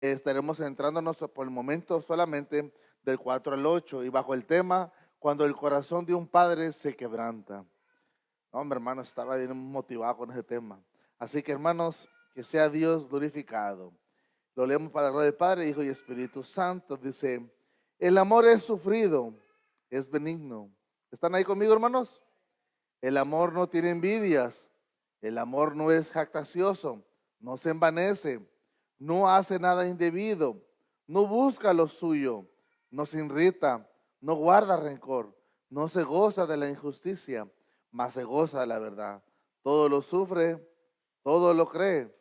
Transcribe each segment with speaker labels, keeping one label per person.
Speaker 1: Estaremos centrándonos por el momento solamente del 4 al 8 y bajo el tema, cuando el corazón de un padre se quebranta. No, hombre, hermano, estaba bien motivado con ese tema. Así que, hermanos, que sea Dios glorificado. Lo leemos para la gloria del Padre, Hijo y Espíritu Santo. Dice, el amor es sufrido, es benigno. ¿Están ahí conmigo, hermanos? El amor no tiene envidias, el amor no es jactancioso, no se envanece, no hace nada indebido, no busca lo suyo, no se irrita, no guarda rencor, no se goza de la injusticia, mas se goza de la verdad. Todo lo sufre, todo lo cree,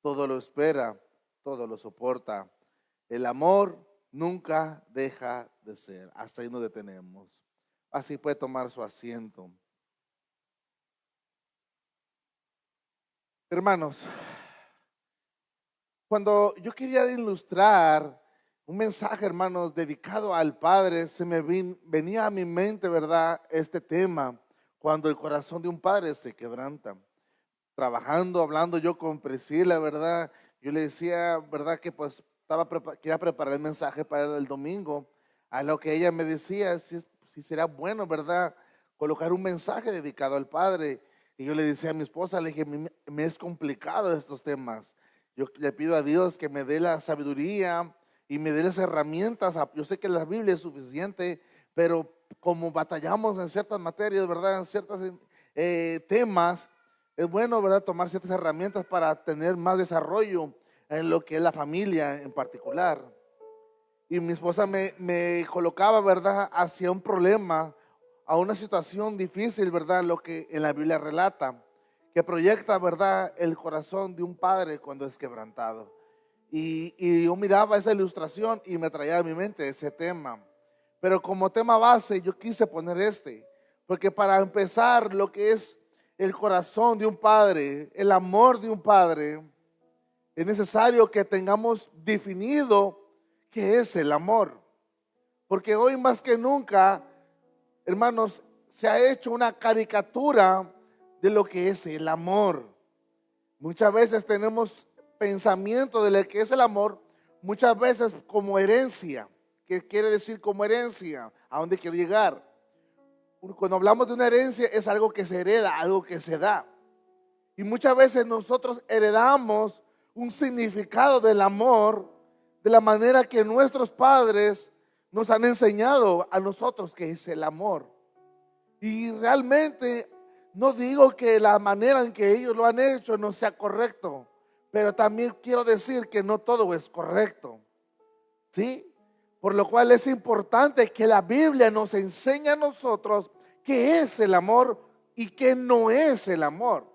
Speaker 1: todo lo espera, todo lo soporta. El amor nunca deja de ser. Hasta ahí nos detenemos. Así puede tomar su asiento. Hermanos, cuando yo quería ilustrar un mensaje, hermanos, dedicado al Padre, se me venía a mi mente, ¿verdad? Este tema, cuando el corazón de un padre se quebranta. Trabajando, hablando yo con Priscila, ¿verdad? Yo le decía, ¿verdad? Que pues quería preparar el mensaje para el domingo. A lo que ella me decía, si será bueno, ¿verdad? Colocar un mensaje dedicado al Padre. Y yo le decía a mi esposa, le dije, me es complicado estos temas. Yo le pido a Dios que me dé la sabiduría y me dé las herramientas. Yo sé que la Biblia es suficiente, pero como batallamos en ciertas materias, ¿verdad? En ciertos temas, es bueno, ¿verdad?, tomar ciertas herramientas para tener más desarrollo en lo que es la familia en particular. Y mi esposa me colocaba, ¿verdad?, hacia un problema, a una situación difícil, ¿verdad?, lo que en la Biblia relata, que proyecta, ¿verdad?, el corazón de un padre cuando es quebrantado. Y yo miraba esa ilustración y me traía a mi mente ese tema. Pero como tema base yo quise poner porque para empezar lo que es el corazón de un padre, el amor de un padre, es necesario que tengamos definido qué es el amor. Porque hoy más que nunca, hermanos, se ha hecho una caricatura de lo que es el amor. Muchas veces tenemos pensamiento de lo que es el amor, muchas veces como herencia. ¿Qué quiere decir como herencia? ¿A dónde quiero llegar? Cuando hablamos de una herencia es algo que se hereda, algo que se da. Y muchas veces nosotros heredamos un significado del amor de la manera que nuestros padres nos han enseñado a nosotros que es el amor. Y realmente no digo que la manera en que ellos lo han hecho no sea correcto, pero también quiero decir que no todo es correcto. ¿Sí? Por lo cual es importante que la Biblia nos enseñe a nosotros qué es el amor y qué no es el amor.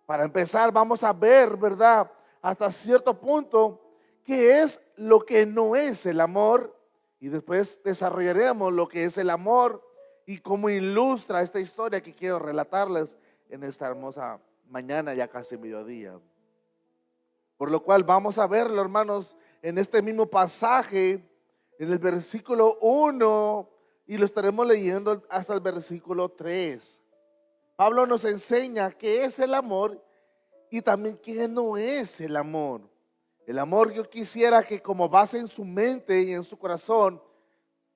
Speaker 1: Para empezar, vamos a ver, ¿verdad?, hasta cierto punto, qué es lo que no es el amor. Y después desarrollaremos lo que es el amor y cómo ilustra esta historia que quiero relatarles en esta hermosa mañana, ya casi mediodía. Por lo cual vamos a verlo, hermanos, en este mismo pasaje, en el versículo 1, y lo estaremos leyendo hasta el versículo 3. Pablo nos enseña qué es el amor y también qué no es el amor. El amor, yo quisiera que como base en su mente y en su corazón,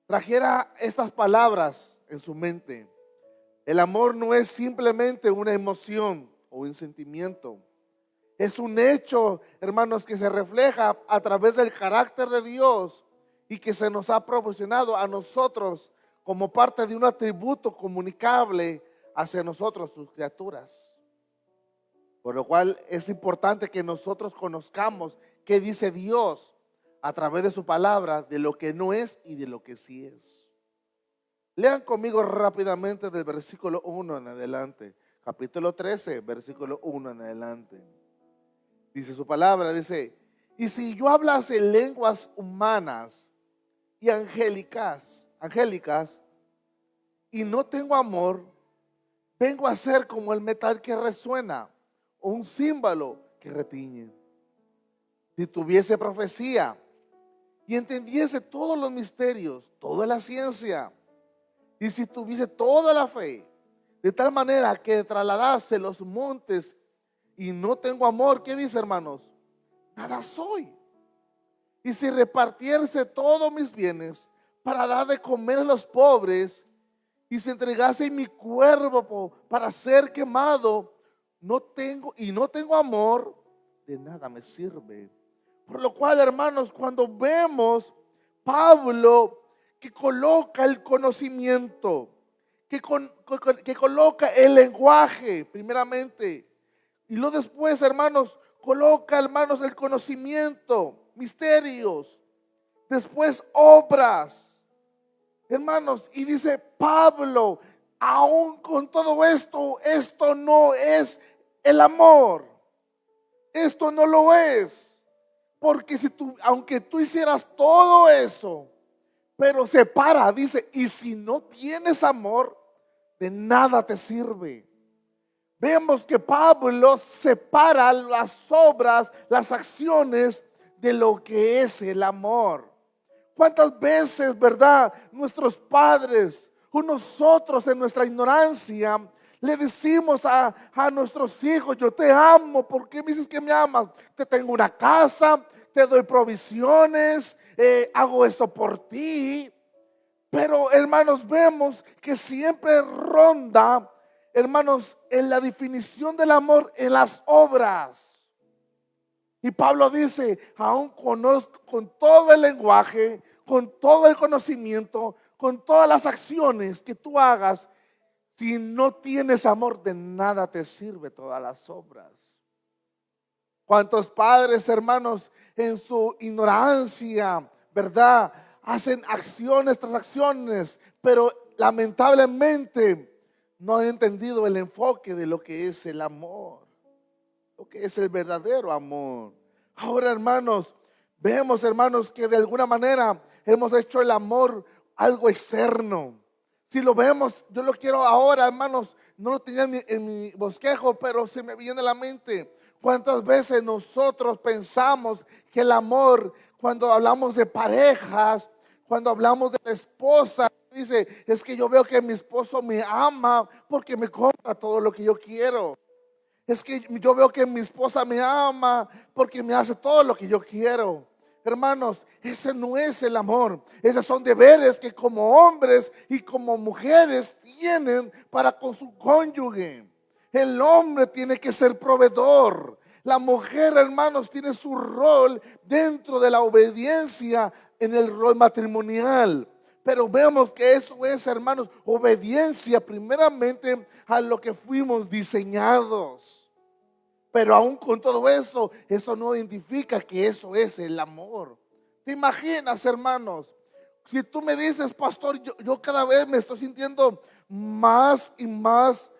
Speaker 1: trajera estas palabras en su mente. El amor no es simplemente una emoción o un sentimiento. Es un hecho, hermanos, que se refleja a través del carácter de Dios y que se nos ha proporcionado a nosotros como parte de un atributo comunicable hacia nosotros, sus criaturas. Por lo cual es importante que nosotros conozcamos qué dice Dios a través de su palabra, de lo que no es y de lo que sí es. Lean conmigo rápidamente del versículo 1 en adelante, capítulo 13, versículo 1 en adelante. Dice su palabra, dice, y si yo hablase lenguas humanas y angélicas, y no tengo amor, vengo a ser como el metal que resuena o un címbalo que retiñe. Si tuviese profecía y entendiese todos los misterios, toda la ciencia, y si tuviese toda la fe, de tal manera que trasladase los montes y no tengo amor, ¿qué dice, hermanos? Nada soy. y si repartiese todos mis bienes para dar de comer a los pobres, y si entregase mi cuerpo para ser quemado, no tengo amor, de nada me sirve. Por lo cual, hermanos, cuando vemos Pablo que coloca el conocimiento, que coloca el lenguaje primeramente, y luego después, hermanos, coloca, hermanos, el conocimiento, misterios, después obras, hermanos, y dice Pablo, aún con todo esto, esto no es el amor, esto no lo es. Porque aunque tú hicieras todo eso, pero separa, dice, y si no tienes amor, de nada te sirve. Vemos que Pablo separa las obras, las acciones de lo que es el amor. ¿Cuántas veces, verdad, nuestros padres o nosotros en nuestra ignorancia le decimos a nuestros hijos, yo te amo, ¿por qué me dices que me amas? Te tengo una casa, te doy provisiones, hago esto por ti. Pero, hermanos, vemos que siempre ronda, hermanos, en la definición del amor en las obras. Y Pablo dice, aún conozco con todo el lenguaje, con todo el conocimiento, con todas las acciones que tú hagas, si no tienes amor, de nada te sirve todas las obras. ¿Cuántos padres, hermanos, en su ignorancia, verdad, hacen acciones tras acciones, pero lamentablemente no han entendido el enfoque de lo que es el amor, lo que es el verdadero amor? Ahora, hermanos, vemos, hermanos, que de alguna manera hemos hecho el amor algo externo. Si lo vemos, yo lo quiero ahora, hermanos, no lo tenía en mi bosquejo, pero se me viene a la mente. ¿Cuántas veces nosotros pensamos que el amor, cuando hablamos de parejas, cuando hablamos de la esposa, dice, es que yo veo que mi esposo me ama porque me compra todo lo que yo quiero? Es que yo veo que mi esposa me ama porque me hace todo lo que yo quiero. Hermanos, ese no es el amor. Esos son deberes que como hombres y como mujeres tienen para con su cónyuge. El hombre tiene que ser proveedor. La mujer, hermanos, tiene su rol dentro de la obediencia en el rol matrimonial. Pero vemos que eso es, hermanos, obediencia primeramente a lo que fuimos diseñados. Pero aún con todo eso, eso no identifica que eso es el amor. ¿Te imaginas, hermanos? Si tú me dices, pastor, yo cada vez me estoy sintiendo más y más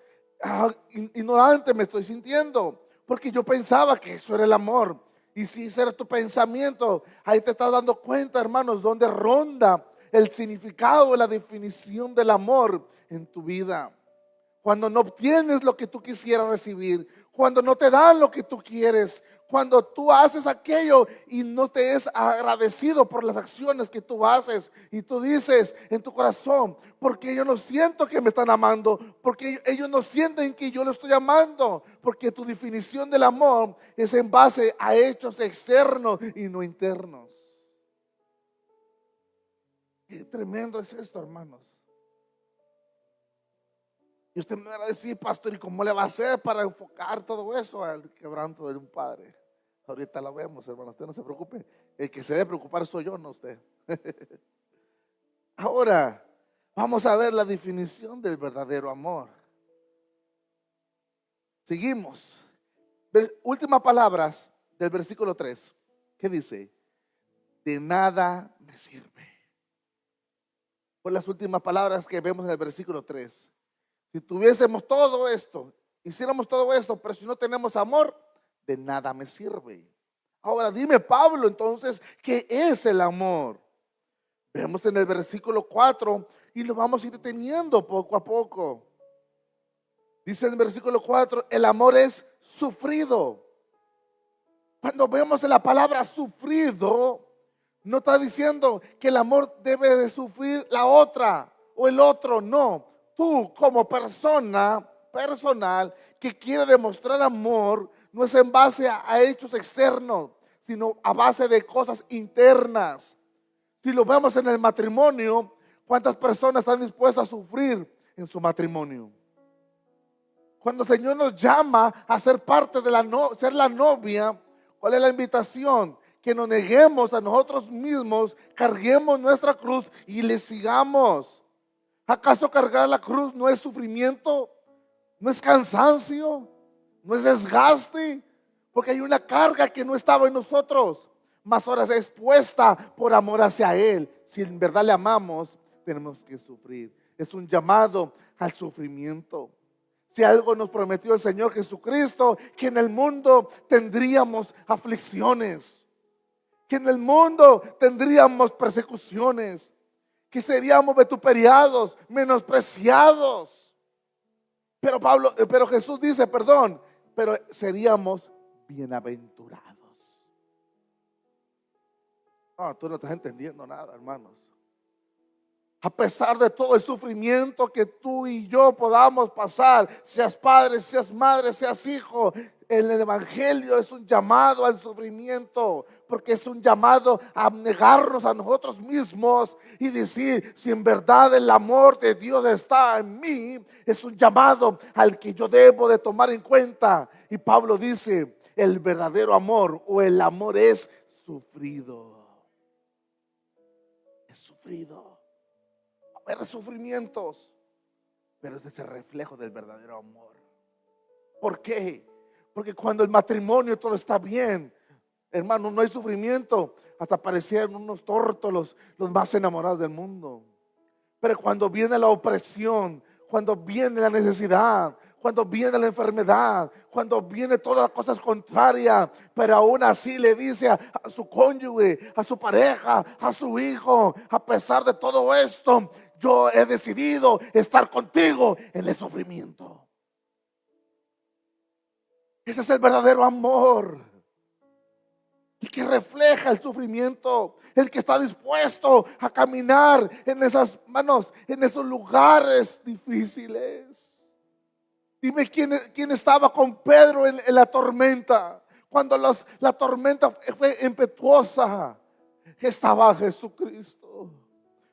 Speaker 1: ignorante, me estoy sintiendo, porque yo pensaba que eso era el amor. Y si ese era tu pensamiento, ahí te estás dando cuenta, hermanos, donde ronda el significado, la definición del amor en tu vida. Cuando no obtienes lo que tú quisieras recibir, cuando no te dan lo que tú quieres, cuando tú haces aquello y no te es agradecido por las acciones que tú haces, y tú dices en tu corazón, porque yo no siento que me están amando, porque ellos no sienten que yo lo estoy amando, porque tu definición del amor es en base a hechos externos y no internos. Qué tremendo es esto, hermanos. Y usted me va a decir, pastor, ¿y cómo le va a hacer para enfocar todo eso al quebranto de un padre? Ahorita lo vemos, hermano, usted no se preocupe. El que se debe preocupar soy yo, no usted. Ahora, vamos a ver la definición del verdadero amor. Seguimos. Últimas palabras del versículo 3. ¿Qué dice? De nada me sirve. Por las últimas palabras que vemos en el versículo 3. Si tuviésemos todo esto, hiciéramos todo esto, pero si no tenemos amor, de nada me sirve. Ahora dime, Pablo, entonces, ¿qué es el amor? Vemos en el versículo 4 y lo vamos a ir deteniendo poco a poco. Dice en el versículo 4, el amor es sufrido. Cuando vemos en la palabra sufrido, no está diciendo que el amor debe de sufrir la otra o el otro, no. Tú como persona personal que quiere demostrar amor, no es en base a hechos externos, sino a base de cosas internas. Si lo vemos en el matrimonio, ¿cuántas personas están dispuestas a sufrir en su matrimonio? Cuando el Señor nos llama a ser parte de ser la novia, ¿cuál es la invitación? Que nos neguemos a nosotros mismos, carguemos nuestra cruz y le sigamos. ¿Acaso cargar la cruz no es sufrimiento? ¿No es cansancio? ¿No es desgaste? Porque hay una carga que no estaba en nosotros, mas ahora es expuesta por amor hacia Él. Si en verdad le amamos, tenemos que sufrir. Es un llamado al sufrimiento. Si algo nos prometió el Señor Jesucristo, que en el mundo tendríamos aflicciones, que en el mundo tendríamos persecuciones, que seríamos vituperados, menospreciados. Pero Jesús dice, pero seríamos bienaventurados. No, tú no estás entendiendo nada, hermanos. A pesar de todo el sufrimiento que tú y yo podamos pasar, seas padre, seas madre, seas hijo, el evangelio es un llamado al sufrimiento, porque es un llamado a negarnos a nosotros mismos y decir, si en verdad el amor de Dios está en mí, es un llamado al que yo debo de tomar en cuenta. Y Pablo dice, el verdadero amor o el amor es sufrido. Es sufrido. Ver sufrimientos, pero ese es el reflejo del verdadero amor. ¿Por qué? Porque cuando el matrimonio todo está bien, hermano, no hay sufrimiento, hasta parecían unos tórtolos los más enamorados del mundo. Pero cuando viene la opresión, cuando viene la necesidad, cuando viene la enfermedad, cuando viene todas las cosas contrarias, pero aún así le dice a su cónyuge, a su pareja, a su hijo, a pesar de todo esto, yo he decidido estar contigo en el sufrimiento. Ese es el verdadero amor, el que refleja el sufrimiento, el que está dispuesto a caminar en esas manos, en esos lugares difíciles. Dime quién estaba con Pedro en la tormenta. Cuando la tormenta fue impetuosa, estaba Jesucristo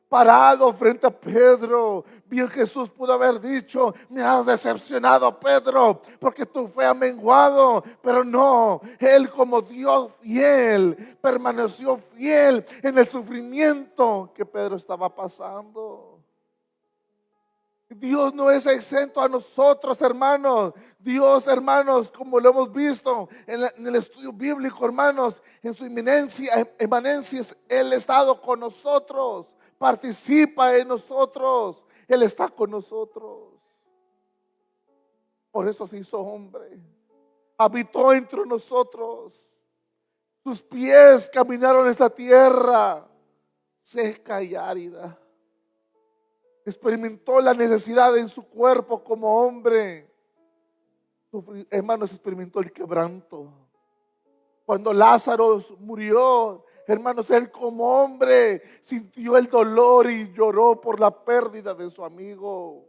Speaker 1: parado frente a Pedro. Bien Jesús pudo haber dicho, me has decepcionado, Pedro, porque tu fe ha menguado. Pero no, Él como Dios fiel, permaneció fiel en el sufrimiento que Pedro estaba pasando. Dios no es exento a nosotros, hermanos. Dios, hermanos, como lo hemos visto en el estudio bíblico, hermanos, en su emanencia, Él ha estado con nosotros, participa en nosotros, Él está con nosotros. Por eso se hizo hombre, habitó entre nosotros. Sus pies caminaron esta tierra seca y árida. Experimentó la necesidad en su cuerpo como hombre. Hermanos, experimentó el quebranto. Cuando Lázaro murió, hermanos, él como hombre sintió el dolor y lloró por la pérdida de su amigo.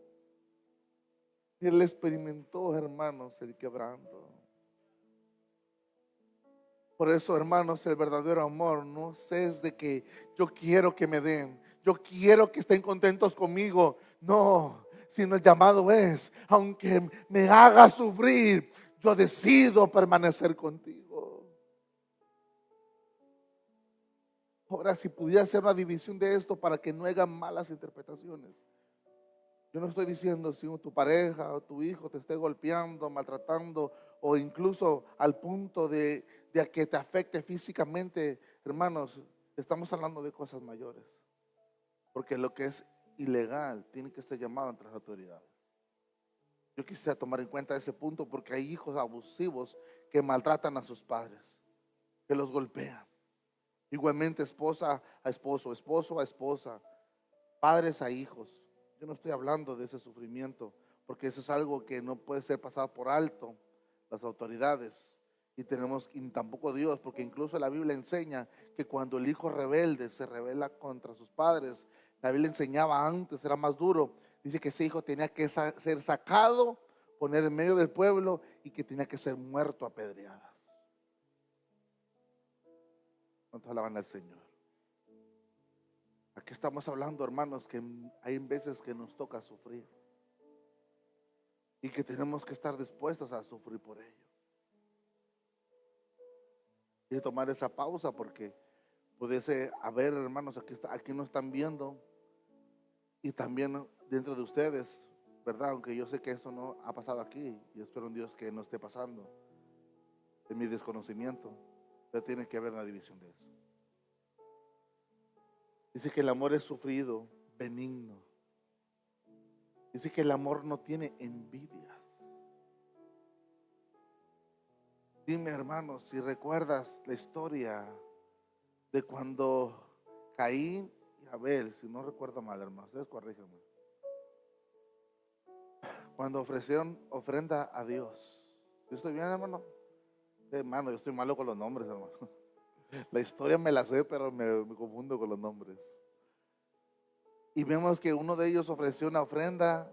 Speaker 1: Él experimentó, hermanos, el quebranto. Por eso, hermanos, el verdadero amor no es de que yo quiero que me den, yo quiero que estén contentos conmigo. No, sino el llamado es, aunque me haga sufrir, yo decido permanecer contigo. Ahora, si pudiera hacer una división de esto para que no hagan malas interpretaciones. Yo no estoy diciendo si tu pareja o tu hijo te esté golpeando, maltratando o incluso al punto de que te afecte físicamente, hermanos, estamos hablando de cosas mayores. Porque lo que es ilegal tiene que ser llamado ante las autoridades. Yo quisiera tomar en cuenta ese punto porque hay hijos abusivos que maltratan a sus padres, que los golpean. Igualmente esposa a esposo, esposo a esposa, padres a hijos. Yo no estoy hablando de ese sufrimiento porque eso es algo que no puede ser pasado por alto las autoridades. Y tampoco Dios, porque incluso la Biblia enseña que cuando el hijo rebelde se rebela contra sus padres, la Biblia enseñaba antes, era más duro, dice que ese hijo tenía que ser sacado, poner en medio del pueblo y que tenía que ser muerto a pedradas. ¿Cuántos alaban al Señor? Aquí estamos hablando, hermanos, que hay veces que nos toca sufrir y que tenemos que estar dispuestos a sufrir por ello. Y tomar esa pausa porque pudiese haber, hermanos, aquí nos están viendo y también dentro de ustedes, ¿verdad? Aunque yo sé que esto no ha pasado aquí y espero en Dios que no esté pasando, en mi desconocimiento, pero tiene que haber una división de eso. Dice que el amor es sufrido, benigno. Dice que el amor no tiene envidias. Dime, hermanos, si recuerdas la historia de cuando Caín y Abel, si no recuerdo mal, hermanos, ustedes corríjanme, cuando ofrecieron ofrenda a Dios. ¿Yo estoy bien, hermano? Hermano, yo estoy malo con los nombres, hermano. La historia me la sé, pero me confundo con los nombres. Y vemos que uno de ellos ofreció una ofrenda,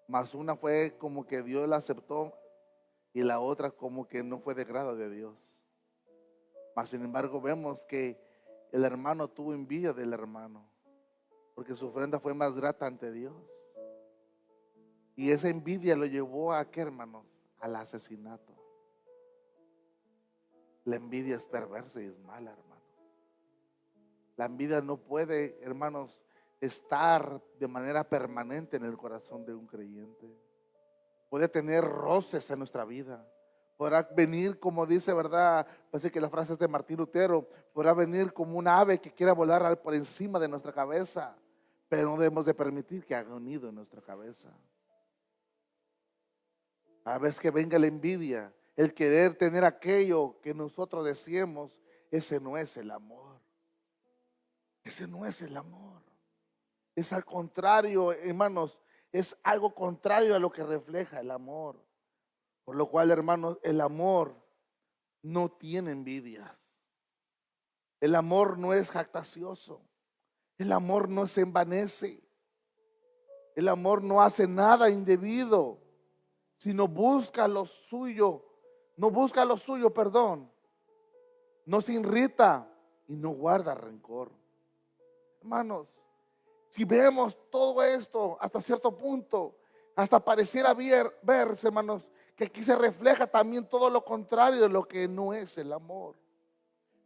Speaker 1: más una fue como que Dios la aceptó y la otra como que no fue de grado de Dios. Mas sin embargo vemos que el hermano tuvo envidia del hermano, porque su ofrenda fue más grata ante Dios. Y esa envidia lo llevó a ¿qué, hermanos? Al asesinato. La envidia es perversa y es mala, hermanos. La envidia no puede, hermanos, estar de manera permanente en el corazón de un creyente. Puede tener roces en nuestra vida. Podrá venir, como dice, ¿verdad? Parece que la frase es de Martín Lutero. Podrá venir como un ave que quiera volar por encima de nuestra cabeza. Pero no debemos de permitir que haga un nido en nuestra cabeza. A veces que venga la envidia, el querer tener aquello que nosotros deseemos, ese no es el amor. Ese no es el amor. Es al contrario, hermanos, es algo contrario a lo que refleja el amor. Por lo cual, hermanos, el amor no tiene envidias. El amor no es jactancioso. El amor no se envanece. El amor no hace nada indebido, sino busca lo suyo. No busca lo suyo, perdón. No se irrita y no guarda rencor. Hermanos, si vemos todo esto hasta cierto punto, hasta pareciera verse, hermanos, que aquí se refleja también todo lo contrario de lo que no es el amor.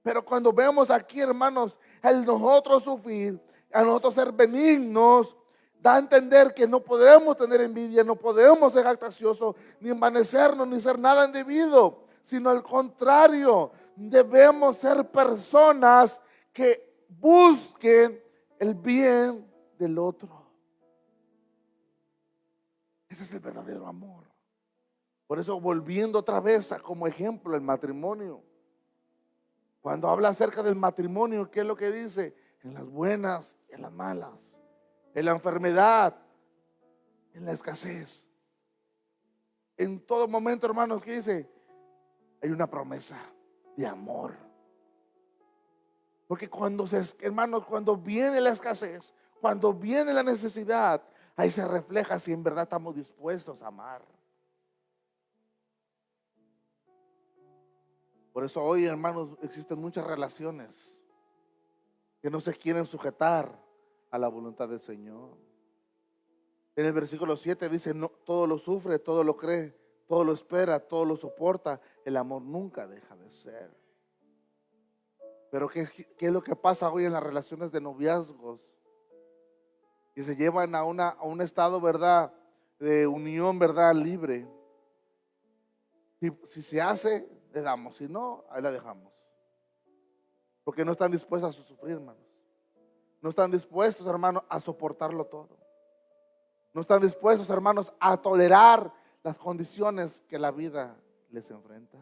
Speaker 1: Pero cuando vemos aquí, hermanos, el nosotros sufrir, a nosotros ser benignos, da a entender que no podemos tener envidia, no podemos ser jactanciosos, ni envanecernos, ni ser nada indebido, sino al contrario, debemos ser personas que busquen el bien del otro. Ese es el verdadero amor. Por eso, volviendo otra vez a como ejemplo el matrimonio, cuando habla acerca del matrimonio, ¿qué es lo que dice? En las buenas, en las malas, en la enfermedad, en la escasez, en todo momento, hermanos, ¿qué dice? Hay una promesa de amor. Porque hermanos, cuando viene la escasez, cuando viene la necesidad, ahí se refleja si en verdad estamos dispuestos a amar. Por eso hoy, hermanos, existen muchas relaciones que no se quieren sujetar a la voluntad del Señor. En el versículo 7 dice, no, todo lo sufre, todo lo cree, todo lo espera, todo lo soporta. El amor nunca deja de ser. Pero ¿qué es lo que pasa hoy en las relaciones de noviazgos? Que se llevan a un estado, ¿verdad?, de unión, ¿verdad?, libre. Si se hace, le damos. Si no, ahí la dejamos. Porque no están dispuestos a sufrir, hermanos. No están dispuestos, hermanos, a soportarlo todo. No están dispuestos, hermanos, a tolerar las condiciones que la vida les enfrenta.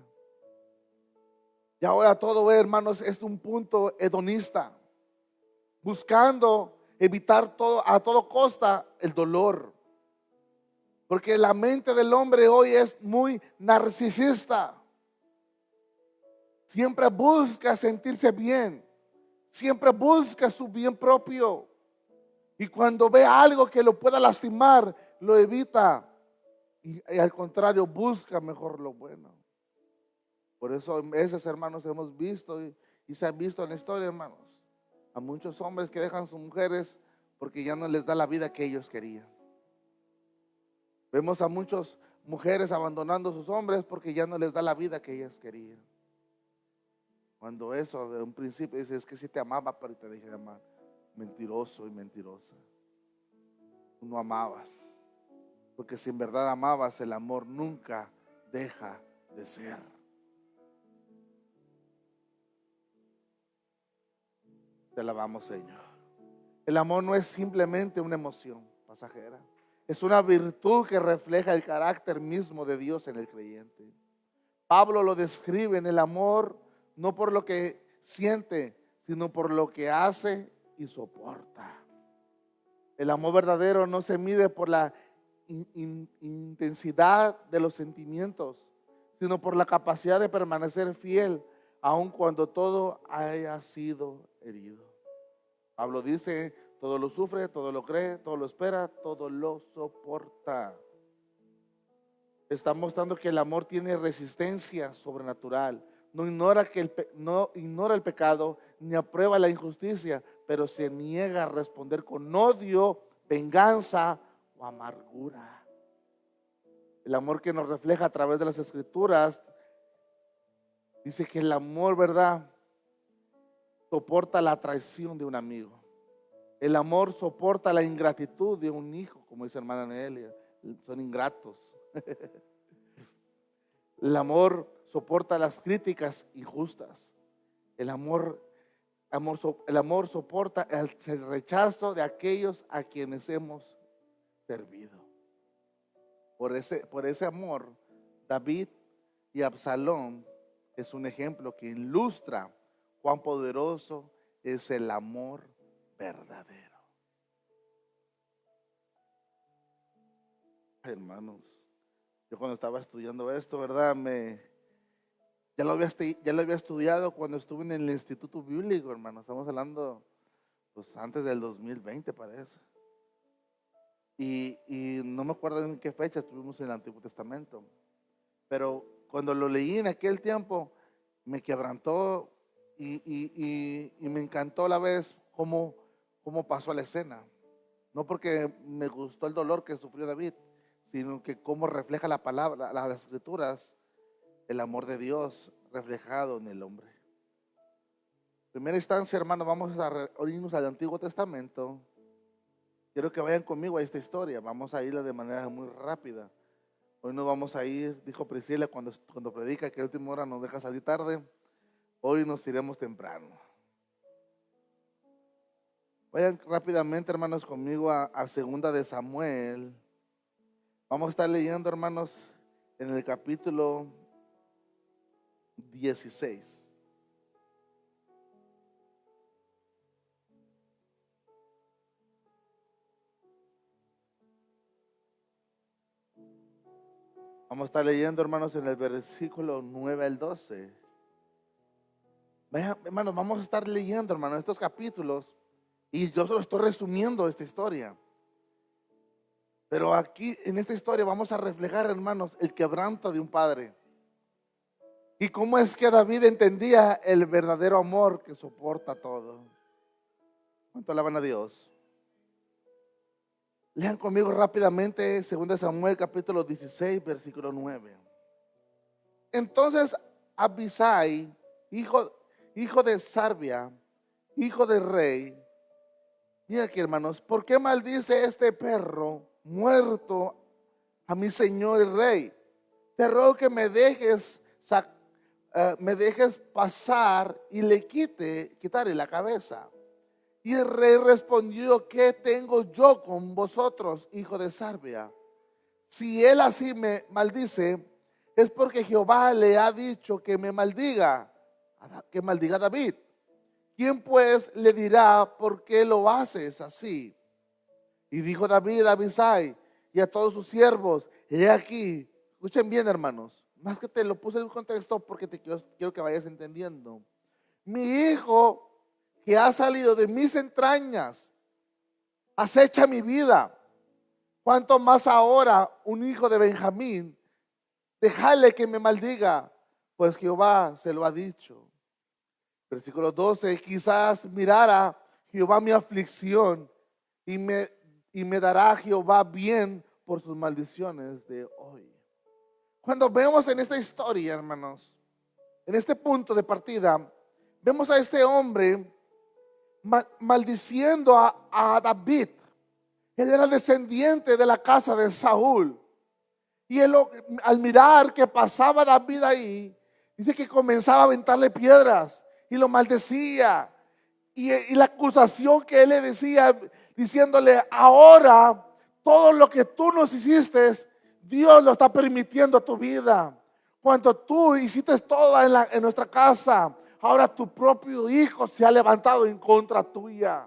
Speaker 1: Y ahora todo, hermanos, es un punto hedonista, buscando evitar a todo costa el dolor. Porque la mente del hombre hoy es muy narcisista. Siempre busca sentirse bien. Siempre busca su bien propio. Y cuando ve algo que lo pueda lastimar, lo evita. Y al contrario, busca mejor lo bueno. Por eso a veces, hermanos, hemos visto Y se han visto en la historia, hermanos, a muchos hombres que dejan a sus mujeres porque ya no les da la vida que ellos querían. Vemos a muchas mujeres abandonando a sus hombres porque ya no les da la vida que ellas querían. Cuando eso de un principio dice, es que sí te amaba, pero te dejé de amar. Mentiroso y mentirosa. Tú no amabas. Porque si en verdad amabas, el amor nunca deja de ser. Te alabamos, Señor. El amor no es simplemente una emoción pasajera. Es una virtud que refleja el carácter mismo de Dios en el creyente. Pablo lo describe en el amor no por lo que siente, sino por lo que hace y soporta. El amor verdadero no se mide por la intensidad de los sentimientos, sino por la capacidad de permanecer fiel, aun cuando todo haya sido herido. Pablo dice, todo lo sufre, todo lo cree, todo lo espera, todo lo soporta. Está mostrando que el amor tiene resistencia sobrenatural. No ignora el pecado, ni aprueba la injusticia, pero se niega a responder con odio, venganza o amargura. El amor que nos refleja a través de las Escrituras dice que el amor, ¿verdad?, soporta la traición de un amigo. El amor soporta la ingratitud de un hijo, como dice hermana Nelia. Son ingratos. El amor soporta las críticas injustas. El amor soporta el rechazo de aquellos a quienes hemos servido. Por ese amor, David y Absalón es un ejemplo que ilustra cuán poderoso es el amor verdadero. Hermanos, yo cuando estaba estudiando esto, ¿verdad? Ya lo había estudiado cuando estuve en el Instituto Bíblico, hermano. Estamos hablando, pues, antes del 2020, parece. Y no me acuerdo en qué fecha estuvimos en el Antiguo Testamento. Pero cuando lo leí en aquel tiempo, me quebrantó y me encantó a la vez cómo pasó la escena. No porque me gustó el dolor que sufrió David, sino que cómo refleja la palabra, las escrituras, el amor de Dios reflejado en el hombre. En primera instancia, hermano, vamos a irnos al Antiguo Testamento. Quiero que vayan conmigo a esta historia. Vamos a irla de manera muy rápida. Hoy nos vamos a ir, dijo Priscila cuando predica que a última hora nos deja salir tarde. Hoy nos iremos temprano. Vayan rápidamente, hermanos, conmigo a segunda de Samuel. Vamos a estar leyendo, hermanos, en el capítulo 16. Vamos a estar leyendo, hermanos, en el versículo 9 al 12. Vean, hermanos, vamos a estar leyendo, hermanos, estos capítulos. Y yo solo estoy resumiendo esta historia. Pero aquí, en esta historia, vamos a reflejar, hermanos, el quebranto de un padre. Y cómo es que David entendía el verdadero amor que soporta todo. ¿Cuánto alaban a Dios? Lean conmigo rápidamente 2 Samuel capítulo 16, versículo 9. Entonces Abisai, hijo de Sarbia, hijo del rey, mira aquí, hermanos, ¿por qué maldice este perro muerto a mi señor el rey? Te ruego que me dejes pasar y le quitarle la cabeza. Y el rey respondió, ¿qué tengo yo con vosotros, hijo de Sarbia? Si él así me maldice, es porque Jehová le ha dicho que me maldiga, que maldiga a David. ¿Quién pues le dirá por qué lo haces así? Y dijo David a Abisai y a todos sus siervos, he aquí, escuchen bien, hermanos, más que te lo puse en un contexto porque quiero que vayas entendiendo. Mi hijo que ha salido de mis entrañas acecha mi vida. Cuanto más ahora un hijo de Benjamín, déjale que me maldiga, pues Jehová se lo ha dicho. Versículo 12, quizás mirara Jehová mi aflicción y me dará Jehová bien por sus maldiciones de hoy. Cuando vemos en esta historia, hermanos, en este punto de partida, vemos a este hombre maldiciendo a David. Él era descendiente de la casa de Saúl. Y él, al mirar que pasaba David ahí, dice que comenzaba a aventarle piedras y lo maldecía. Y la acusación que él le decía, diciéndole: ahora todo lo que tú nos hiciste, Dios lo está permitiendo a tu vida. Cuando tú hiciste todo en nuestra casa, ahora tu propio hijo se ha levantado en contra tuya.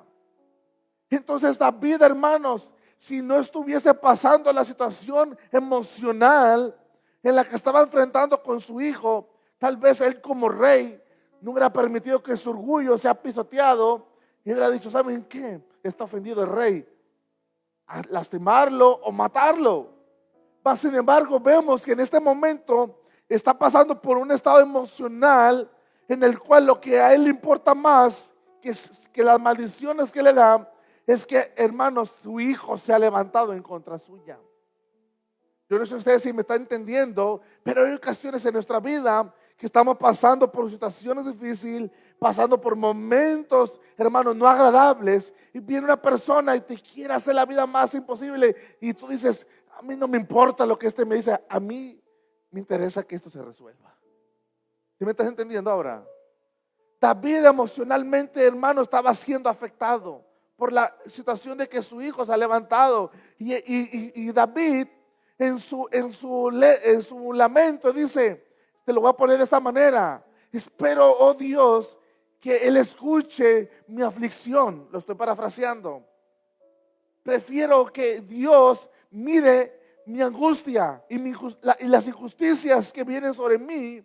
Speaker 1: Entonces David, hermanos, si no estuviese pasando la situación emocional en la que estaba enfrentando con su hijo, tal vez él como rey no hubiera permitido que su orgullo sea pisoteado y hubiera dicho: ¿saben qué? Está ofendido el rey, a lastimarlo o matarlo. Mas, sin embargo, vemos que en este momento está pasando por un estado emocional en el cual lo que a él le importa más que las maldiciones que le da es que, hermanos, su hijo se ha levantado en contra suya. Yo no sé ustedes si me están entendiendo, pero hay ocasiones en nuestra vida que estamos pasando por situaciones difíciles, pasando por momentos, hermanos, no agradables, y viene una persona y te quiere hacer la vida más imposible, y tú dices: a mí no me importa lo que este me dice, a mí me interesa que esto se resuelva. ¿Sí me estás entendiendo ahora? David emocionalmente, hermano, estaba siendo afectado por la situación de que su hijo se ha levantado, y David en su lamento dice, te lo voy a poner de esta manera: espero, oh Dios, que Él escuche mi aflicción. Lo estoy parafraseando. Prefiero que Dios mire mi angustia y las injusticias que vienen sobre mí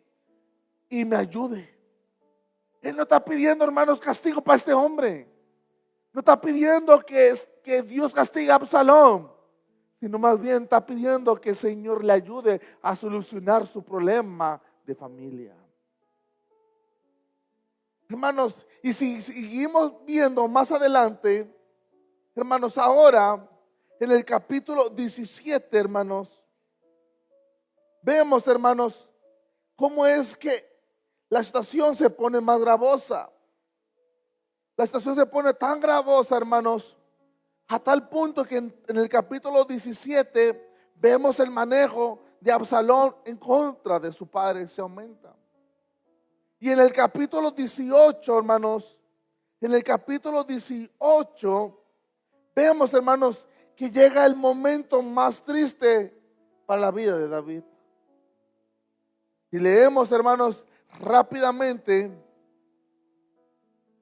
Speaker 1: y me ayude. Él no está pidiendo, hermanos, castigo para este hombre. No está pidiendo que Dios castigue a Absalón, sino más bien está pidiendo que el Señor le ayude a solucionar su problema de familia. Hermanos, y si seguimos viendo más adelante, hermanos, ahora en el capítulo 17, hermanos, vemos, hermanos, cómo es que la situación se pone más gravosa. La situación se pone tan gravosa, hermanos, a tal punto que en el capítulo 17 vemos el manejo de Absalón en contra de su padre se aumenta. Y en el capítulo 18, hermanos, en el capítulo 18 vemos, hermanos, que llega el momento más triste para la vida de David. Y leemos, hermanos, rápidamente.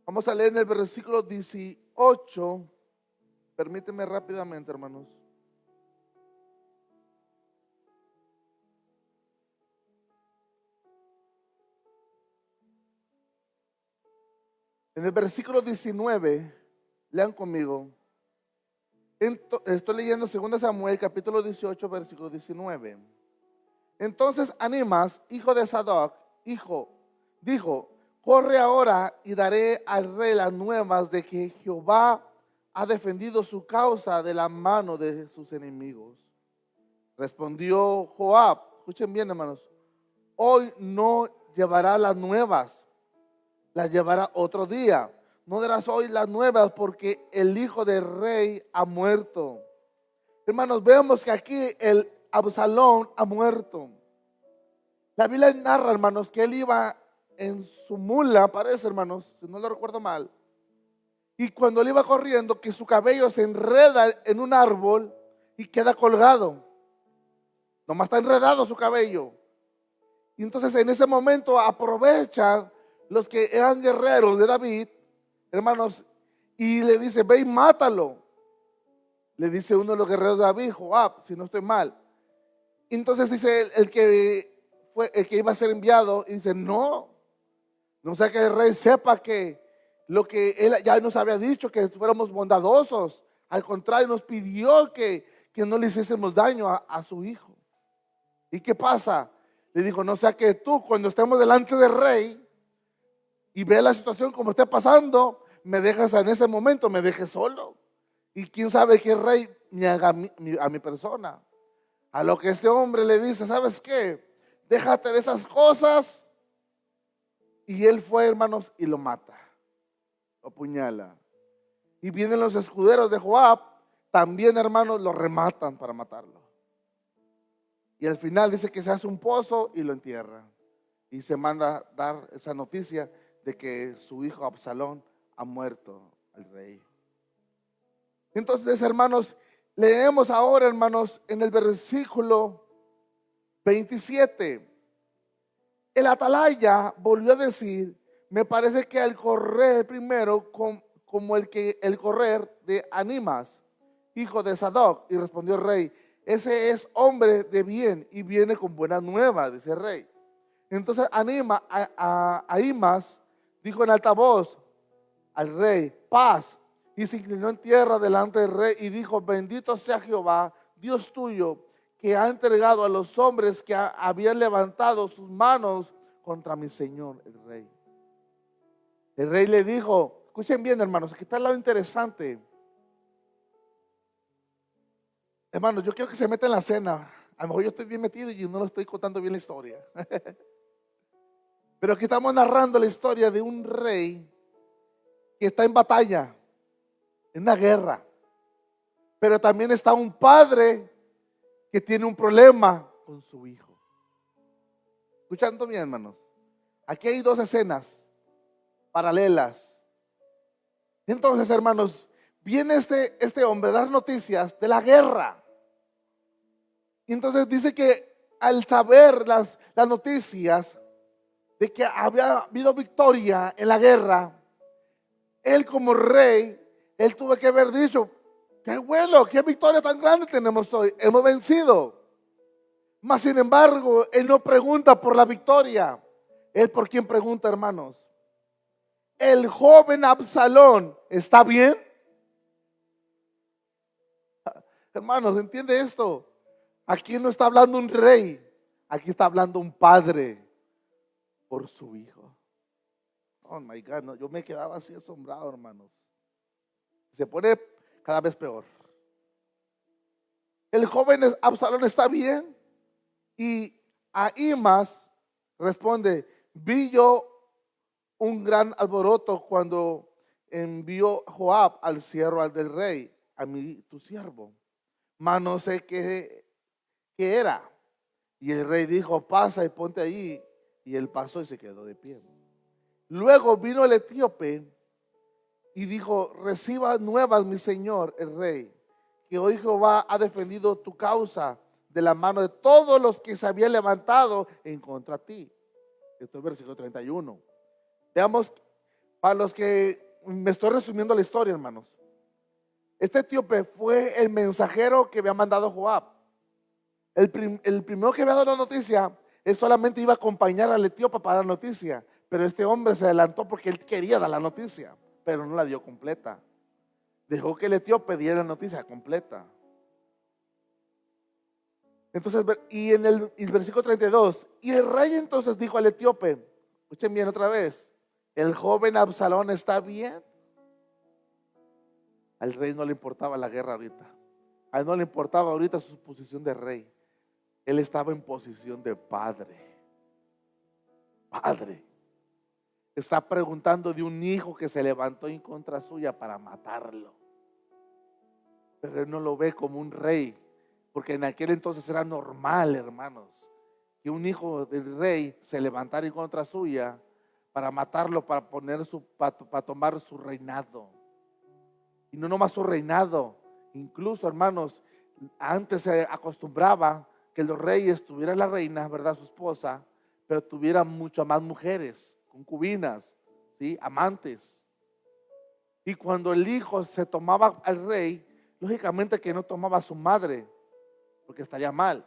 Speaker 1: Vamos a leer en el versículo 18. Permíteme rápidamente, hermanos. En el versículo 19, lean conmigo. Estoy leyendo 2 Samuel, capítulo 18, versículo 19. Entonces Animas, hijo de Sadoc, dijo: corre ahora y daré al rey las nuevas de que Jehová ha defendido su causa de la mano de sus enemigos. Respondió Joab: escuchen bien, hermanos, hoy no llevará las nuevas, las llevará otro día. No darás hoy las nuevas porque el hijo del rey ha muerto. Hermanos, vemos que aquí el Absalón ha muerto. La Biblia narra, hermanos, que él iba en su mula, parece, hermanos, si no lo recuerdo mal. Y cuando él iba corriendo, que su cabello se enreda en un árbol y queda colgado. Nomás está enredado su cabello. Y entonces en ese momento aprovechan los que eran guerreros de David, hermanos, y le dice: ve y mátalo. Le dice uno de los guerreros de David, Joab, si no estoy mal. Y entonces dice el que iba a ser enviado, y dice: no sea que el rey sepa que lo que él ya nos había dicho, que fuéramos bondadosos. Al contrario, nos pidió que no le hiciésemos daño a su hijo. ¿Y qué pasa? Le dijo: no sea que tú, cuando estemos delante del rey y ve la situación como esté pasando, me dejas en ese momento, me dejes solo. Y quién sabe qué rey me haga a mi persona. A lo que este hombre le dice, ¿sabes qué? Déjate de esas cosas. Y él fue, hermanos, y lo mata, lo apuñala. Y vienen los escuderos de Joab, también, hermanos, lo rematan para matarlo. Y al final dice que se hace un pozo y lo entierra. Y se manda dar esa noticia de que su hijo Absalón ha muerto al rey. Entonces, hermanos, leemos ahora, hermanos, en el versículo 27. El atalaya volvió a decir, me parece que al correr primero como el correr de Animas, hijo de Sadoc. Y respondió el rey, ese es hombre de bien y viene con buena nueva, dice el rey. Entonces Ahimas dijo en alta voz al rey, paz. Y se inclinó en tierra delante del rey y dijo, bendito sea Jehová, Dios tuyo, que ha entregado a los hombres que habían levantado sus manos contra mi señor, el rey. El rey le dijo, escuchen bien, hermanos, aquí está el lado interesante. Hermanos, yo quiero que se metan en la cena. A lo mejor yo estoy bien metido y no lo estoy contando bien la historia. Pero aquí estamos narrando la historia de un rey que está en batalla, en una guerra. Pero también está un padre que tiene un problema con su hijo. Escuchando bien, hermanos. Aquí hay dos escenas paralelas. Entonces, hermanos, viene este hombre a dar noticias de la guerra. Y entonces dice que al saber las noticias de que había habido victoria en la guerra, él como rey, él tuvo que haber dicho, qué bueno, qué victoria tan grande tenemos hoy, hemos vencido. Mas sin embargo, él no pregunta por la victoria, él por quién pregunta, hermanos. El joven Absalón, ¿está bien? Hermanos, ¿entiende esto? Aquí no está hablando un rey, aquí está hablando un padre por su hijo. Oh my God, no, yo me quedaba así asombrado, hermanos. Se pone cada vez peor. El joven Absalón está bien. Y Ahimas responde, vi yo un gran alboroto cuando envió Joab al siervo del rey, a mí tu siervo, mas no sé qué era. Y el rey dijo, pasa y ponte allí. Y él pasó y se quedó de pie. Luego vino el etíope y dijo, reciba nuevas mi señor el rey, que hoy Jehová ha defendido tu causa de la mano de todos los que se habían levantado en contra de ti. Esto es versículo 31. Veamos, para los que me estoy resumiendo la historia, hermanos. Este etíope fue el mensajero que había mandado Joab. El primero que había dado la noticia, él solamente iba a acompañar al etíope para la noticia. Pero este hombre se adelantó porque él quería dar la noticia, pero no la dio completa. Dejó que el etíope diera la noticia completa. Entonces, y en el versículo 32, y el rey entonces dijo al etíope, escuchen bien otra vez, el joven Absalón está bien. Al rey no le importaba la guerra ahorita. A él no le importaba ahorita su posición de rey. Él estaba en posición de padre. Padre. Está preguntando de un hijo que se levantó en contra suya para matarlo. Pero él no lo ve como un rey. Porque en aquel entonces era normal, hermanos, que un hijo del rey se levantara en contra suya para matarlo, para para tomar su reinado. Y no nomás su reinado, incluso, hermanos, antes se acostumbraba que los reyes tuvieran la reina, ¿verdad? Su esposa, pero tuvieran muchas más mujeres, concubinas, ¿sí? Amantes. Y cuando el hijo se tomaba al rey, lógicamente que no tomaba a su madre, porque estaría mal,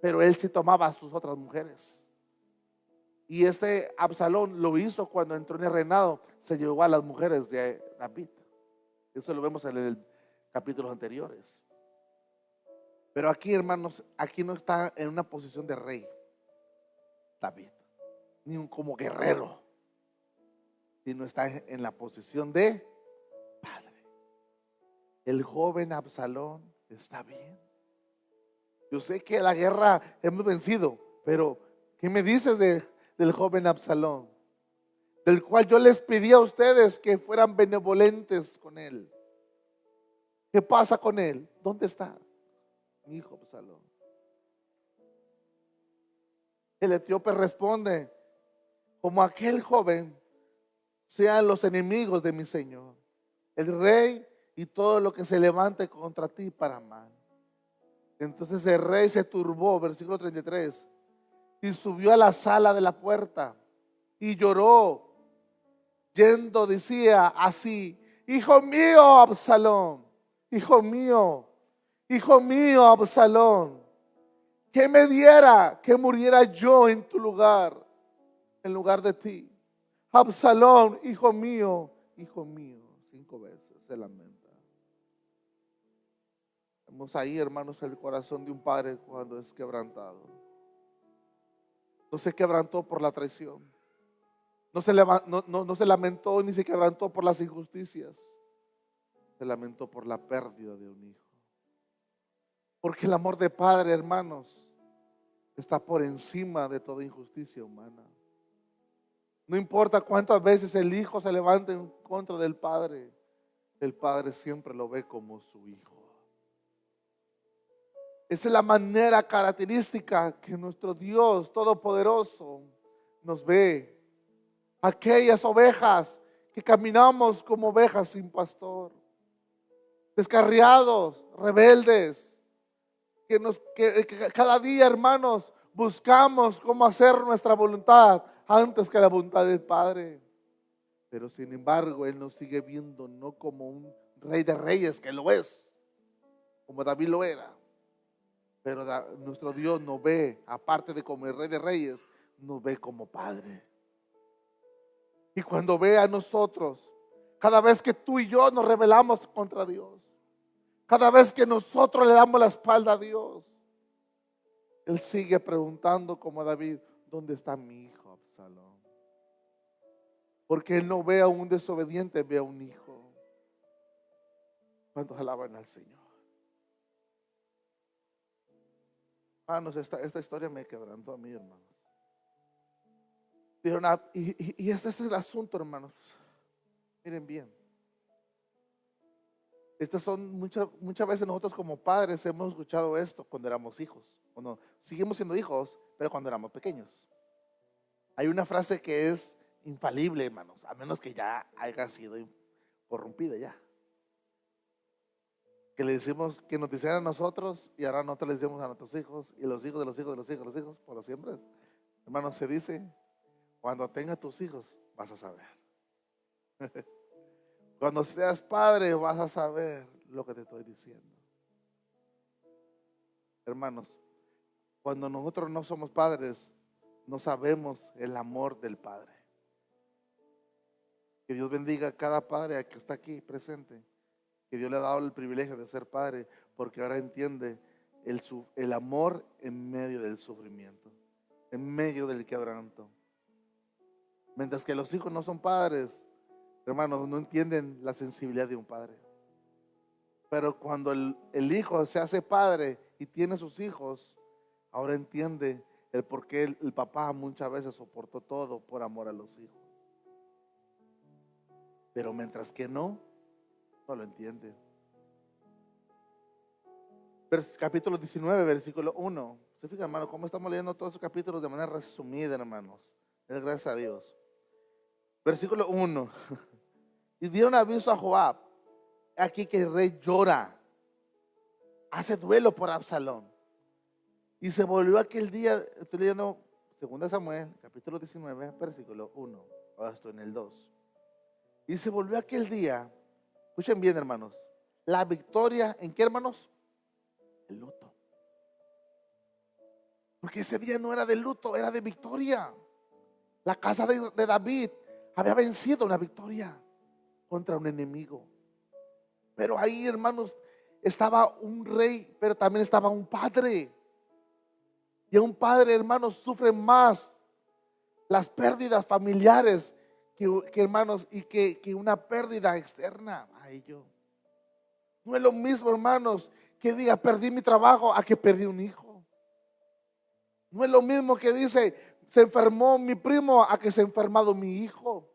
Speaker 1: pero él sí tomaba a sus otras mujeres. Y este Absalón lo hizo cuando entró en el reinado, se llevó a las mujeres de David. Eso lo vemos en el capítulos anteriores. Pero aquí, hermanos, aquí no está en una posición de rey David, ni como guerrero. sino está en la posición de padre. El joven Absalón está bien. Yo sé que la guerra hemos vencido, pero ¿qué me dices del joven Absalón? Del cual yo les pedí a ustedes que fueran benevolentes con él. ¿Qué pasa con él? ¿Dónde está mi hijo Absalón? El etíope responde: como aquel joven, sean los enemigos de mi Señor, el rey, y todo lo que se levante contra ti para mal. Entonces el rey se turbó, versículo 33, y subió a la sala de la puerta y lloró, yendo decía así: hijo mío Absalón, hijo mío, hijo mío Absalón, que me diera que muriera yo en tu lugar, en lugar de ti. Absalón, hijo mío, hijo mío. 5 veces se lamenta. Vemos ahí, hermanos, el corazón de un padre cuando es quebrantado. No se quebrantó por la traición. No se lamentó ni se quebrantó por las injusticias. Se lamentó por la pérdida de un hijo. Porque el amor de padre, hermanos, está por encima de toda injusticia humana. No importa cuántas veces el hijo se levante en contra del padre, el padre siempre lo ve como su hijo. Esa es la manera característica que nuestro Dios Todopoderoso nos ve. Aquellas ovejas que caminamos como ovejas sin pastor, descarriados, rebeldes, que cada día, hermanos, buscamos cómo hacer nuestra voluntad antes que la voluntad del Padre. Pero sin embargo, Él nos sigue viendo no como un rey de reyes, que lo es, como David lo era. Pero nuestro Dios nos ve, aparte de como el rey de reyes, nos ve como Padre. Y cuando ve a nosotros, cada vez que tú y yo nos rebelamos contra Dios, cada vez que nosotros le damos la espalda a Dios, Él sigue preguntando como David: ¿dónde está mi hijo Absalón? Porque Él no ve a un desobediente, ve a un hijo. ¿Cuántos alaban al Señor? Hermanos, esta historia me quebrantó a mí, hermanos. Y este es el asunto, hermanos. Miren bien. Estas son muchas veces nosotros como padres hemos escuchado esto cuando éramos hijos. Cuando seguimos siendo hijos, pero cuando éramos pequeños. Hay una frase que es infalible, hermanos, a menos que ya haya sido corrompida ya. Que le decimos, que nos dicen a nosotros, y ahora nosotros les decimos a nuestros hijos, y los hijos de los hijos de los hijos de los hijos, por siempre. Hermanos, se dice: cuando tengas tus hijos, vas a saber. Cuando seas padre, vas a saber lo que te estoy diciendo. Hermanos, cuando nosotros no somos padres, no sabemos el amor del Padre. Que Dios bendiga a cada padre que está aquí presente. Que Dios le ha dado el privilegio de ser padre, porque ahora entiende el amor en medio del sufrimiento, en medio del quebranto. Mientras que los hijos no son padres, hermanos, no entienden la sensibilidad de un padre. Pero cuando el hijo se hace padre y tiene sus hijos, ahora entiende el por qué el papá muchas veces soportó todo por amor a los hijos. Pero mientras que no lo entiende. Capítulo 19, versículo 1. ¿Se fijan, hermano, cómo estamos leyendo todos esos capítulos de manera resumida, hermanos? Es gracias a Dios. Versículo 1. Y dieron aviso a Joab. Aquí que el rey llora, hace duelo por Absalón. Y se volvió aquel día, estoy leyendo 2 Samuel, capítulo 19, versículo 1. Ahora estoy en el 2. Y se volvió aquel día, escuchen bien, hermanos, la victoria, ¿en qué, hermanos? El luto. Porque ese día no era de luto, era de victoria. La casa de David había vencido una victoria contra un enemigo. Pero ahí, hermanos, estaba un rey, pero también estaba un padre. Y un padre, hermanos, sufre más las pérdidas familiares hermanos, y que una pérdida externa a ello. No es lo mismo, hermanos, que diga perdí mi trabajo a que perdí un hijo. No es lo mismo que dice se enfermó mi primo a que se ha enfermado mi hijo.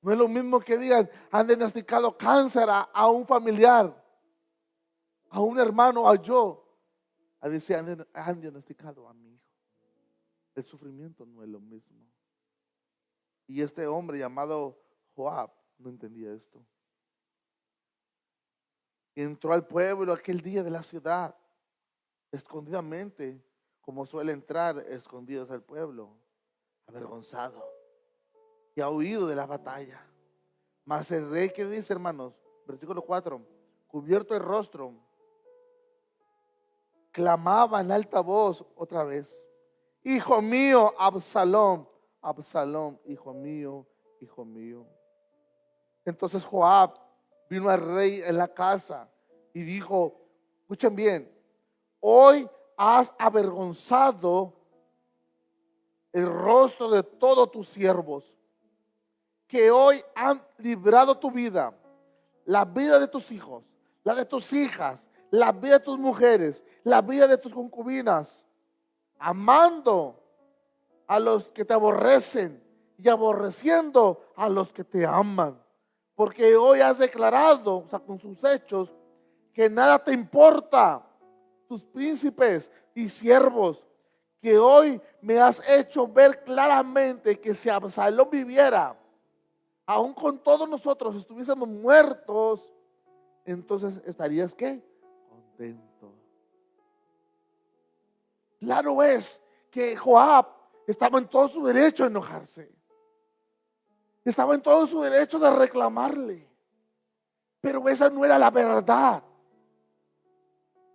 Speaker 1: No es lo mismo que digan han diagnosticado cáncer a un familiar, a un hermano, a yo. A decir han diagnosticado a mi hijo. El sufrimiento no es lo mismo. Y este hombre llamado Joab no entendía esto. Y entró al pueblo aquel día de la ciudad, escondidamente, como suele entrar escondidos al pueblo, avergonzado, y ha huido de la batalla. Mas el rey, que dice, hermanos, versículo 4, cubierto el rostro, clamaba en alta voz otra vez: hijo mío, Absalón, Absalón, hijo mío, hijo mío. Entonces Joab vino al rey en la casa y dijo: escuchen bien, hoy has avergonzado el rostro de todos tus siervos, que hoy han librado tu vida, la vida de tus hijos, la de tus hijas, la vida de tus mujeres, la vida de tus concubinas, amando a los que te aborrecen y aborreciendo a los que te aman. Porque hoy has declarado, o sea, con sus hechos, que nada te importa, tus príncipes y siervos, que hoy me has hecho ver claramente que si Absalón viviera, aun con todos nosotros estuviésemos muertos, entonces estarías ¿qué? Contento. Claro es que Joab estaba en todo su derecho a enojarse. Estaba en todo su derecho de reclamarle. Pero esa no era la verdad.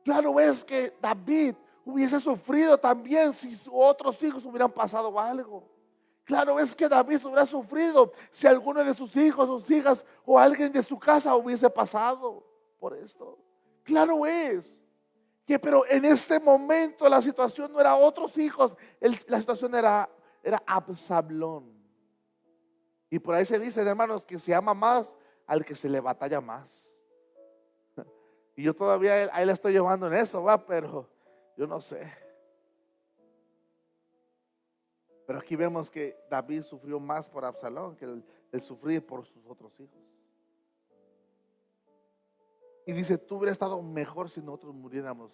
Speaker 1: Claro es que David hubiese sufrido también si sus otros hijos hubieran pasado algo. Claro es que David hubiera sufrido si alguno de sus hijos, sus hijas o alguien de su casa hubiese pasado por esto. Claro es que, pero en este momento la situación no era otros hijos, la situación era Absalón. Y por ahí se dice, hermanos, que se ama más al que se le batalla más. Y yo todavía ahí la estoy llevando en eso, va, pero yo no sé. Pero aquí vemos que David sufrió más por Absalón que el sufrir por sus otros hijos. Y dice, tú hubieras estado mejor si nosotros muriéramos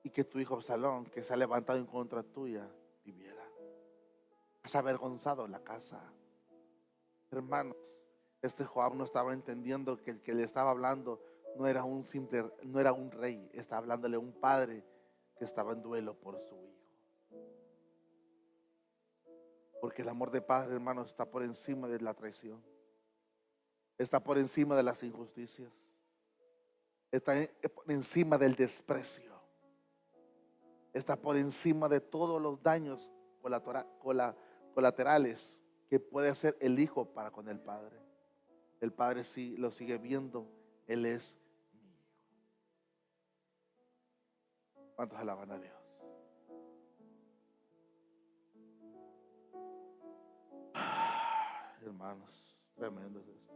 Speaker 1: y que tu hijo Absalón, que se ha levantado en contra tuya, viviera. Has avergonzado la casa. Hermanos, este Joab no estaba entendiendo que el que le estaba hablando no era un rey, estaba hablándole a un padre que estaba en duelo por su hijo. Porque el amor de padre, hermanos, está por encima de la traición, está por encima de las injusticias, está por encima del desprecio, está por encima de todos los daños colaterales que puede hacer el hijo para con el padre. El padre sí lo sigue viendo, él es mi hijo. ¿Cuántos alaban a Dios? Hermanos, tremendo es esto.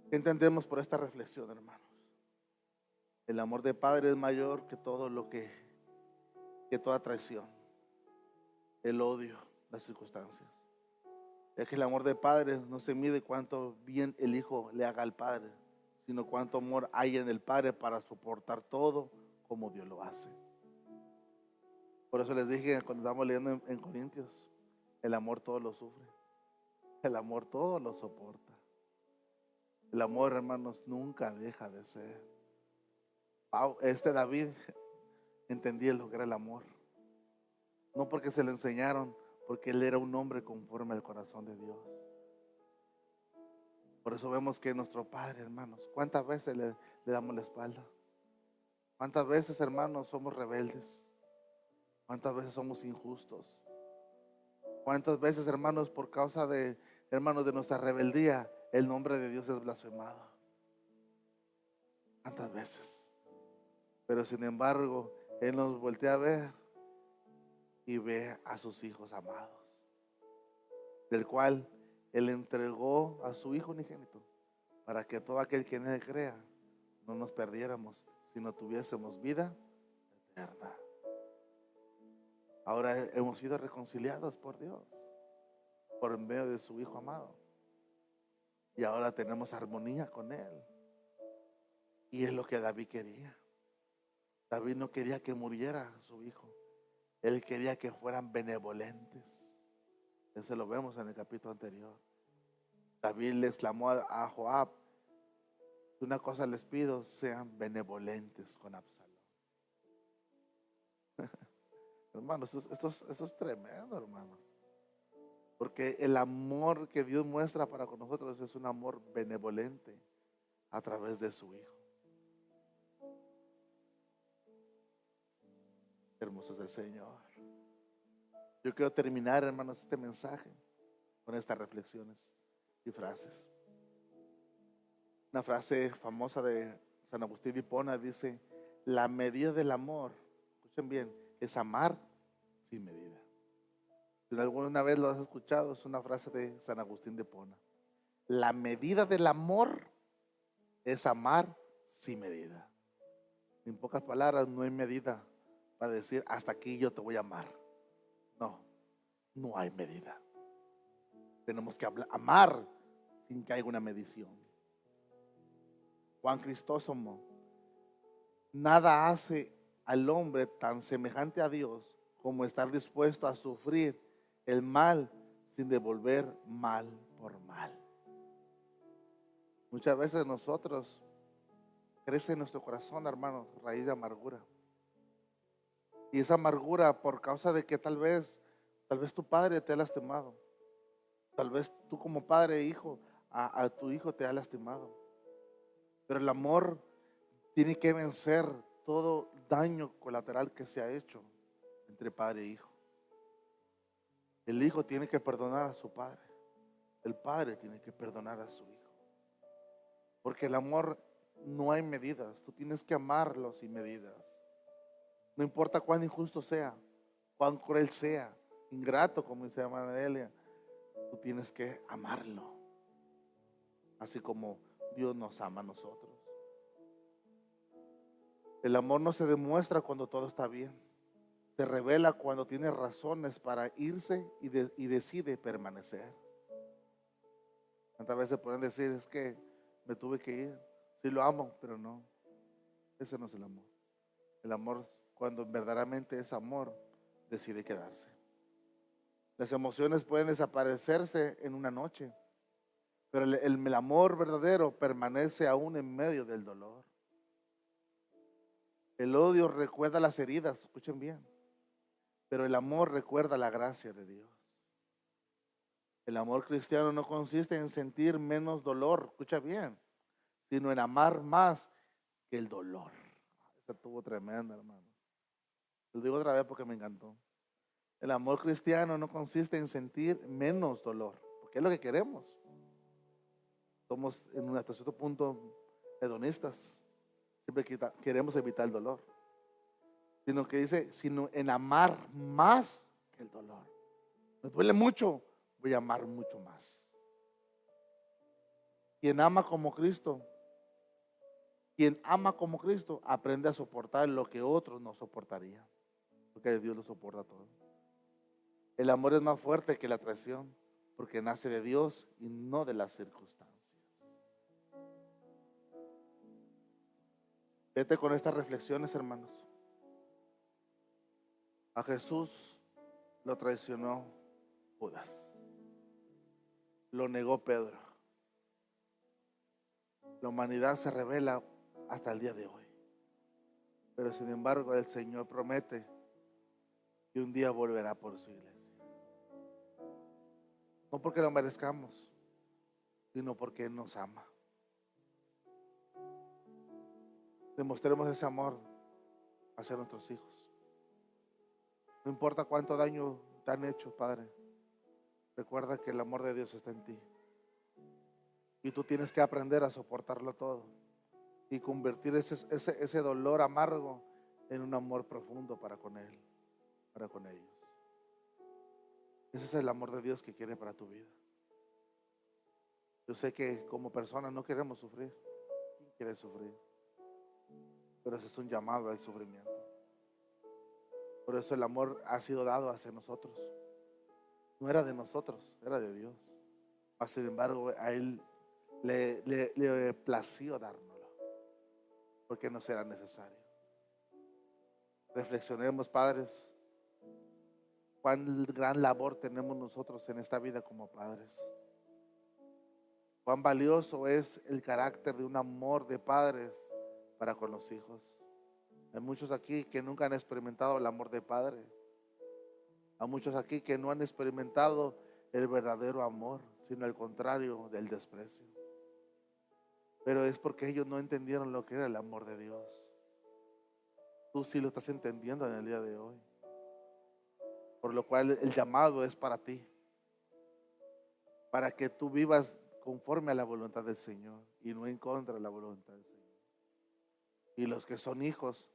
Speaker 1: ¿Qué entendemos por esta reflexión, hermanos? El amor de padre es mayor que todo lo que toda traición, el odio, las circunstancias. Es que el amor de padre no se mide cuánto bien el hijo le haga al padre, sino cuánto amor hay en el padre para soportar todo como Dios lo hace. Por eso les dije cuando estábamos leyendo en Corintios, el amor todo lo sufre, el amor todo lo soporta. El amor, hermanos, nunca deja de ser. David entendía lo que era el amor, no porque se lo enseñaron, porque él era un hombre conforme al corazón de Dios. Por eso vemos que nuestro Padre, hermanos, ¿cuántas veces le damos la espalda? ¿Cuántas veces, hermanos, somos rebeldes? ¿Cuántas veces somos injustos? ¿Cuántas veces, hermanos, por causa de, hermanos, de nuestra rebeldía, el nombre de Dios es blasfemado? ¿Cuántas veces? Pero sin embargo, Él nos voltea a ver y ve a sus hijos amados, del cual Él entregó a su Hijo unigénito, para que todo aquel que en Él crea no nos perdiéramos, sino tuviésemos vida eterna. Ahora hemos sido reconciliados por Dios, por medio de su Hijo amado. Y ahora tenemos armonía con Él. Y es lo que David quería. David no quería que muriera su hijo. Él quería que fueran benevolentes. Eso lo vemos en el capítulo anterior. David le exclamó a Joab: una cosa les pido, sean benevolentes con Absalón. Hermanos, esto es tremendo, hermanos. Porque el amor que Dios muestra para con nosotros es un amor benevolente a través de su Hijo. Hermoso es el Señor. Yo quiero terminar, hermanos, este mensaje con estas reflexiones y frases. Una frase famosa de San Agustín de Hipona dice: la medida del amor, escuchen bien, es amar sin medida. Si alguna vez lo has escuchado, es una frase de San Agustín de Hipona. La medida del amor es amar sin medida. En pocas palabras, no hay medida para decir hasta aquí yo te voy a amar. No, no hay medida. Tenemos que amar sin que haya una medición. Juan Crisóstomo: nada hace al hombre tan semejante a Dios como estar dispuesto a sufrir el mal sin devolver mal por mal. Muchas veces nosotros crece en nuestro corazón, hermanos, raíz de amargura. Y esa amargura por causa de que tal vez tu padre te ha lastimado. Tal vez tú como padre e hijo, a tu hijo te ha lastimado. Pero el amor tiene que vencer todo daño colateral que se ha hecho entre padre e hijo. El hijo tiene que perdonar a su padre. El padre tiene que perdonar a su hijo. Porque el amor no hay medidas. Tú tienes que amarlo sin medidas. No importa cuán injusto sea, cuán cruel sea, ingrato, como dice la hermana Delia, tú tienes que amarlo. Así como Dios nos ama a nosotros. El amor no se demuestra cuando todo está bien. Se revela cuando tiene razones para irse y decide permanecer. Tantas veces pueden decir: es que me tuve que ir. Sí lo amo, pero no. Ese no es el amor. El amor, cuando verdaderamente es amor, decide quedarse. Las emociones pueden desaparecerse en una noche, pero el amor verdadero permanece aún en medio del dolor. El odio recuerda las heridas, escuchen bien, pero el amor recuerda la gracia de Dios. El amor cristiano no consiste en sentir menos dolor, escucha bien, sino en amar más que el dolor. Esa estuvo tremenda, hermano. Lo digo otra vez porque me encantó. El amor cristiano no consiste en sentir menos dolor, porque es lo que queremos. Somos hasta cierto punto hedonistas. Siempre queremos evitar el dolor. Sino en amar más que el dolor. Me duele mucho, voy a amar mucho más. Quien ama como Cristo aprende a soportar lo que otros no soportarían. Porque Dios lo soporta todo. El amor es más fuerte que la traición, porque nace de Dios y no de las circunstancias. Vete con estas reflexiones, hermanos. A Jesús lo traicionó Judas. Lo negó Pedro. La humanidad se revela hasta el día de hoy. Pero sin embargo, el Señor promete que un día volverá por su iglesia. No porque lo merezcamos, sino porque Él nos ama. Demostremos ese amor hacia nuestros hijos. No importa cuánto daño te han hecho, Padre. Recuerda que el amor de Dios está en ti. Y tú tienes que aprender a soportarlo todo. Y convertir ese dolor amargo en un amor profundo para con Él, para con ellos. Ese es el amor de Dios que quiere para tu vida. Yo sé que como personas no queremos sufrir. ¿Quién quiere sufrir? Pero ese es un llamado al sufrimiento. Por eso el amor ha sido dado hacia nosotros. No era de nosotros, era de Dios. Mas, sin embargo, a Él le plació dárnoslo, porque no será necesario. Reflexionemos, padres, cuán gran labor tenemos nosotros en esta vida como padres. Cuán valioso es el carácter de un amor de padres para con los hijos. Hay muchos aquí que nunca han experimentado el amor de padre. Hay muchos aquí que no han experimentado el verdadero amor, sino al contrario del desprecio. Pero es porque ellos no entendieron lo que era el amor de Dios. Tú sí lo estás entendiendo en el día de hoy. Por lo cual el llamado es para ti, para que tú vivas conforme a la voluntad del Señor y no en contra de la voluntad del Señor. Y los que son hijos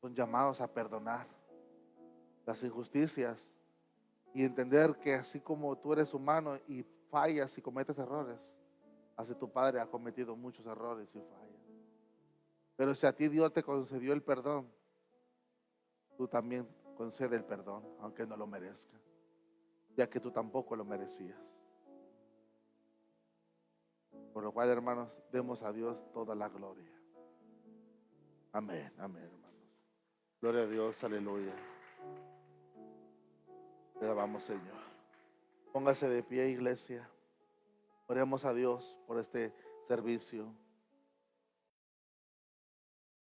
Speaker 1: son llamados a perdonar las injusticias y entender que así como tú eres humano y fallas y cometes errores, así tu Padre ha cometido muchos errores y fallas. Pero si a ti Dios te concedió el perdón, tú también concede el perdón, aunque no lo merezca, ya que tú tampoco lo merecías. Por lo cual, hermanos, demos a Dios toda la gloria. Amén, amén, hermanos. Gloria a Dios, aleluya. Le alabamos, Señor. Póngase de pie, iglesia. Oremos a Dios por este servicio.